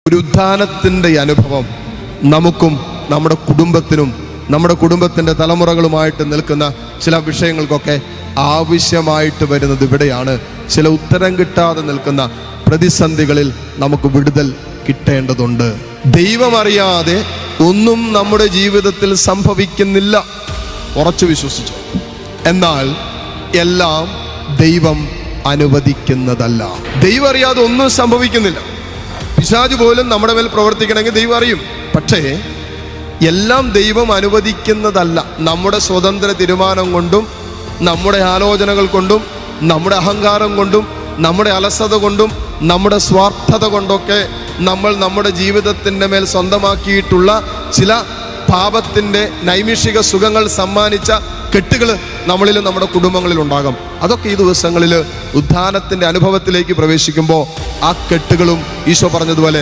ഒരു ഉത്ഥാനത്തിൻ്റെ അനുഭവം നമുക്കും നമ്മുടെ കുടുംബത്തിനും നമ്മുടെ കുടുംബത്തിൻ്റെ തലമുറകളുമായിട്ട് നിൽക്കുന്ന ചില വിഷയങ്ങൾക്കൊക്കെ ആവശ്യമായിട്ട് വരുന്നത് ഇവിടെയാണ്. ചില ഉത്തരം കിട്ടാതെ നിൽക്കുന്ന പ്രതിസന്ധികളിൽ നമുക്ക് വിടുതൽ കിട്ടേണ്ടതുണ്ട്. ദൈവമറിയാതെ ഒന്നും നമ്മുടെ ജീവിതത്തിൽ സംഭവിക്കുന്നില്ല, ഉറച്ചു വിശ്വസിച്ചു. എന്നാൽ എല്ലാം ദൈവം അനുവദിക്കുന്നതല്ല. ദൈവം അറിയാതെ ഒന്നും സംഭവിക്കുന്നില്ല. പിശാച് പോലും നമ്മുടെ മേൽ പ്രവർത്തിക്കണമെങ്കിൽ ദൈവം അറിയും. പക്ഷേ എല്ലാം ദൈവം അനുവദിക്കുന്നതല്ല. നമ്മുടെ സ്വതന്ത്ര തീരുമാനം കൊണ്ടും നമ്മുടെ ആലോചനകൾ കൊണ്ടും നമ്മുടെ അഹങ്കാരം കൊണ്ടും നമ്മുടെ അലസത കൊണ്ടും നമ്മുടെ സ്വാർത്ഥത കൊണ്ടൊക്കെ നമ്മൾ നമ്മുടെ ജീവിതത്തിൻ്റെ മേൽ സ്വന്തമാക്കിയിട്ടുള്ള ചില പാപത്തിൻ്റെ നൈമിഷിക സുഖങ്ങൾ സമ്മാനിച്ച കെട്ടുകൾ നമ്മളിലും നമ്മുടെ കുടുംബങ്ങളിൽ ഉണ്ടാകും. അതൊക്കെ ഈ ദിവസങ്ങളിൽ ഉത്ഥാനത്തിൻ്റെ അനുഭവത്തിലേക്ക് പ്രവേശിക്കുമ്പോൾ ആ കെട്ടുകളും ഈശോ പറഞ്ഞതുപോലെ